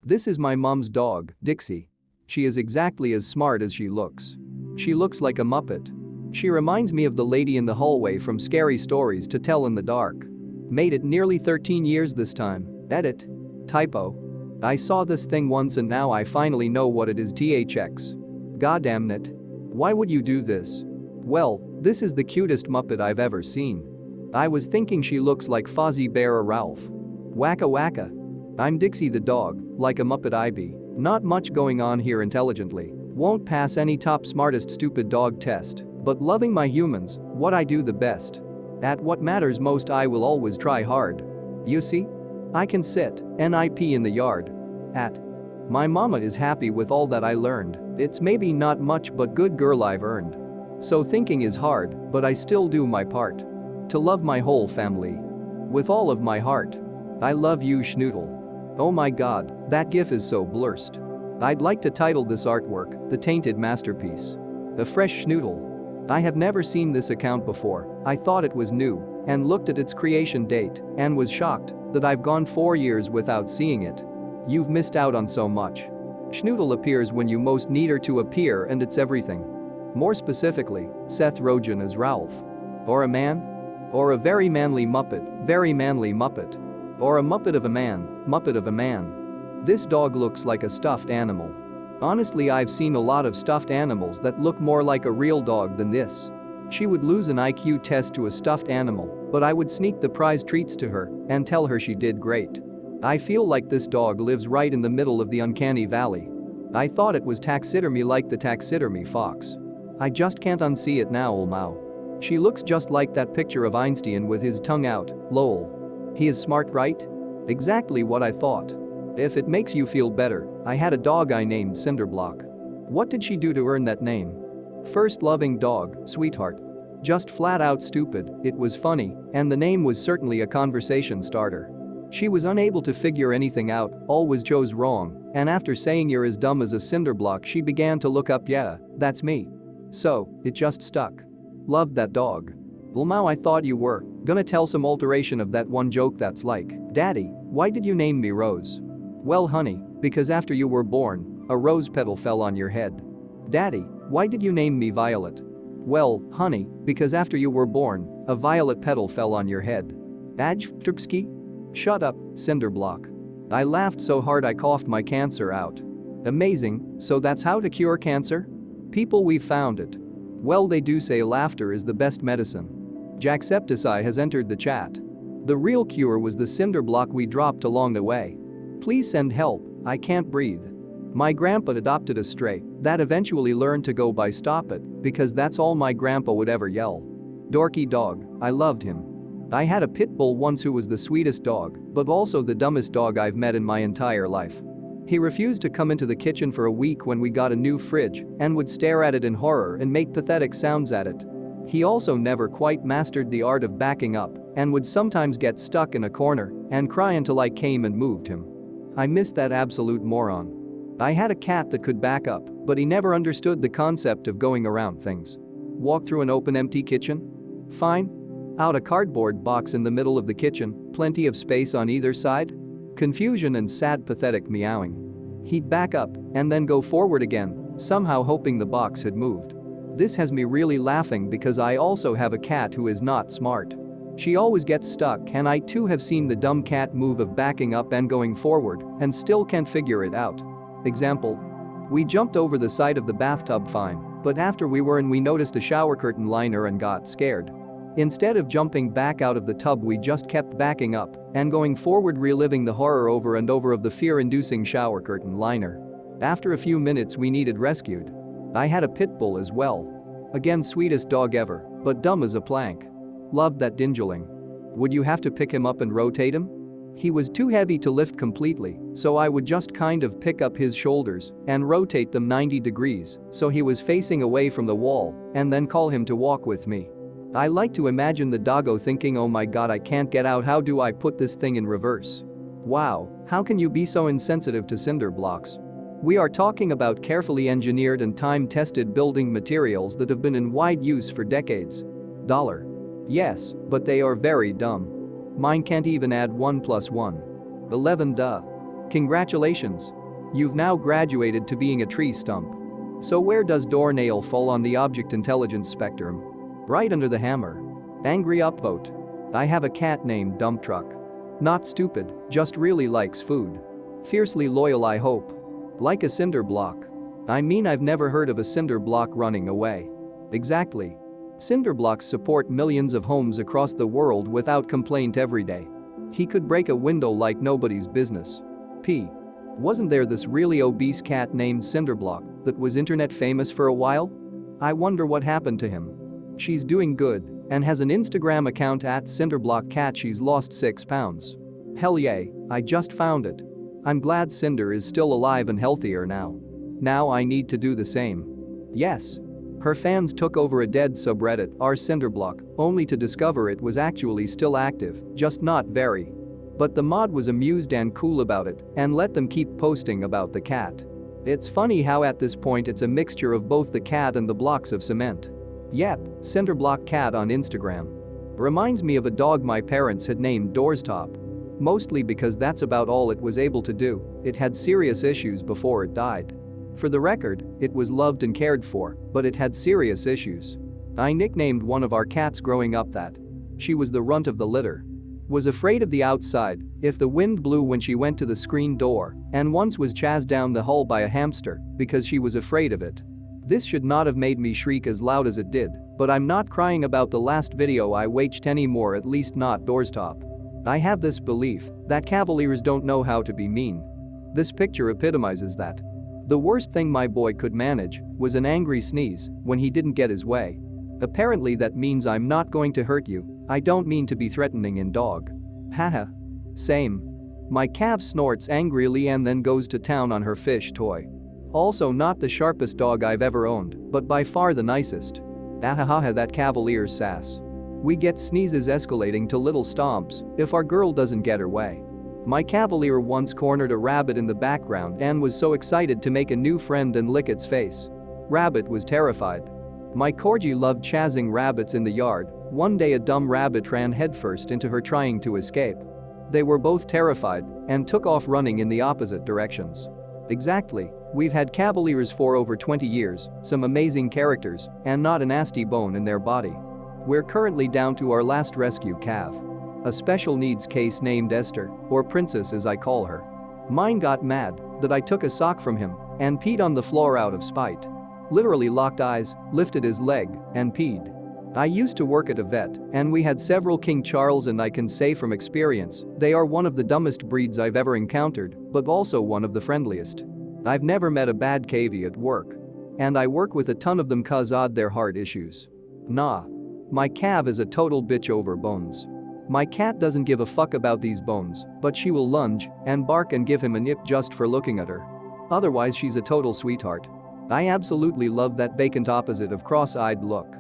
This is my mom's dog, Dixie. She is exactly as smart as she looks. She looks like a Muppet. She reminds me of the lady in the hallway from Scary Stories to Tell in the Dark. Made it nearly 13 years this time. Edit. Typo. I saw this thing once and now I finally know what it is. THX. Goddamn it. Why would you do this? Well, this is the cutest Muppet I've ever seen. I was thinking she looks like Fozzie Bear or Ralph. Wacka wacka. I'm Dixie the dog, like a Muppet I be. Not much going on here intelligently. Won't pass any top smartest stupid dog test, but loving my humans, what I do the best. At what matters most I will always try hard. You see? I can sit, NIP in the yard. At. My mama is happy with all that I learned, it's maybe not much but good girl I've earned. So thinking is hard, but I still do my part. To love my whole family. With all of my heart. I love you Schnoodle. Oh my god, that gif is so blurst. I'd like to title this artwork, The Tainted Masterpiece. The Fresh Schnoodle. I have never seen this account before, I thought it was new, and looked at its creation date, and was shocked that I've gone 4 years without seeing it. You've missed out on so much. Schnoodle appears when you most need her to appear and it's everything. More specifically, Seth Rogen as Ralph. Or a man? Or a very manly Muppet. Or a Muppet of a man. This dog looks like a stuffed animal. Honestly, I've seen a lot of stuffed animals that look more like a real dog than this. She would lose an IQ test to a stuffed animal, but I would sneak the prize treats to her and tell her she did great. I feel like this dog lives right in the middle of the uncanny valley. I thought it was taxidermy like the taxidermy fox. I just can't unsee it now, lmao. She looks just like that picture of Einstein with his tongue out, lol. He is smart, right? Exactly what I thought. If it makes you feel better, I had a dog I named Cinderblock. What did she do to earn that name? First loving dog, sweetheart. Just flat out stupid, it was funny, and the name was certainly a conversation starter. She was unable to figure anything out, always chose wrong, and after saying you're as dumb as a cinderblock she began to look up, yeah, that's me. So, it just stuck. Loved that dog. Lmao, I thought you were gonna tell some alteration of that one joke that's like, Daddy, why did you name me Rose? Well honey, because after you were born, a rose petal fell on your head. Daddy, why did you name me Violet? Well, honey, because after you were born, a violet petal fell on your head. Ajvtrpski? Shut up, Cinderblock. I laughed so hard I coughed my cancer out. Amazing, so that's how to cure cancer? People, we've found it. Well, they do say laughter is the best medicine. Jacksepticeye has entered the chat. The real cure was the Cinderblock we dropped along the way. Please send help, I can't breathe. My grandpa adopted a stray that eventually learned to go by Stop It because that's all my grandpa would ever yell. Dorky dog, I loved him. I had a pit bull once who was the sweetest dog, but also the dumbest dog I've met in my entire life. He refused to come into the kitchen for a week when we got a new fridge and would stare at it in horror and make pathetic sounds at it. He also never quite mastered the art of backing up and would sometimes get stuck in a corner and cry until I came and moved him. I missed that absolute moron. I had a cat that could back up, but he never understood the concept of going around things. Walk through an open empty kitchen? Fine. Out a cardboard box in the middle of the kitchen, plenty of space on either side? Confusion and sad pathetic meowing. He'd back up and then go forward again, somehow hoping the box had moved. This has me really laughing because I also have a cat who is not smart. She always gets stuck and I too have seen the dumb cat move of backing up and going forward and still can't figure it out. Example. We jumped over the side of the bathtub fine, but after we were in we noticed a shower curtain liner and got scared. Instead of jumping back out of the tub we just kept backing up and going forward, reliving the horror over and over of the fear-inducing shower curtain liner. After a few minutes we needed rescued. I had a pit bull as well. Again, sweetest dog ever, but dumb as a plank. Loved that dingeling. Would you have to pick him up and rotate him? He was too heavy to lift completely, so I would just kind of pick up his shoulders and rotate them 90 degrees so he was facing away from the wall and then call him to walk with me. I like to imagine the doggo thinking, oh my god, I can't get out, how do I put this thing in reverse? Wow, how can you be so insensitive to cinder blocks? We are talking about carefully engineered and time-tested building materials that have been in wide use for decades. Dollar. Yes, but they are very dumb. Mine can't even add 1 plus 1. 11 duh. Congratulations, You've now graduated to being a tree stump. So where does doornail fall on the object intelligence spectrum? Right under the hammer. Angry upvote. I have a cat named Dump Truck. Not stupid, just really likes food. Fiercely loyal, I hope. Like a cinder block. I mean, I've never heard of a cinder block running away. Exactly. Cinder blocks support millions of homes across the world without complaint every day. He could break a window like nobody's business. P. Wasn't there this really obese cat named Cinderblock that was internet famous for a while? I wonder what happened to him. She's doing good and has an Instagram account at CinderblockCat. She's lost 6 pounds. Hell yay, I just found it. I'm glad Cinder is still alive and healthier now. Now I need to do the same. Yes. Her fans took over a dead subreddit, r/Cinderblock, only to discover it was actually still active, just not very. But the mod was amused and cool about it and let them keep posting about the cat. It's funny how at this point it's a mixture of both the cat and the blocks of cement. Yep, CinderblockCat on Instagram. Reminds me of a dog my parents had named Doorstop. Mostly because that's about all it was able to do. It had serious issues before it died. For the record, it was loved and cared for, but it had serious issues. I nicknamed one of our cats growing up that. She was the runt of the litter. Was afraid of the outside if the wind blew when she went to the screen door, and once was chased down the hall by a hamster because she was afraid of it. This should not have made me shriek as loud as it did, but I'm not crying about the last video I watched anymore, at least not Doorstop. I have this belief that Cavaliers don't know how to be mean. This picture epitomizes that. The worst thing my boy could manage was an angry sneeze when he didn't get his way. Apparently that means I'm not going to hurt you. I don't mean to be threatening in dog. Haha. Same. My Cav snorts angrily and then goes to town on her fish toy. Also not the sharpest dog I've ever owned, but by far the nicest. Ahahaha, that Cavalier's sass. We get sneezes escalating to little stomps if our girl doesn't get her way. My Cavalier once cornered a rabbit in the background and was so excited to make a new friend and lick its face. Rabbit was terrified. My Corgi loved chasing rabbits in the yard. One day a dumb rabbit ran headfirst into her trying to escape. They were both terrified and took off running in the opposite directions. Exactly, we've had Cavaliers for over 20 years, some amazing characters, and not a nasty bone in their body. We're currently down to our last rescue Cav. A special needs case named Esther, or Princess as I call her. Mine got mad that I took a sock from him and peed on the floor out of spite. Literally locked eyes, lifted his leg, and peed. I used to work at a vet, and we had several King Charles, and I can say from experience, they are one of the dumbest breeds I've ever encountered, but also one of the friendliest. I've never met a bad cavie at work. And I work with a ton of them cause their heart issues. Nah. My Cav is a total bitch over bones. My cat doesn't give a fuck about these bones, but she will lunge and bark and give him a nip just for looking at her. Otherwise she's a total sweetheart. I absolutely love that vacant opposite of cross-eyed look.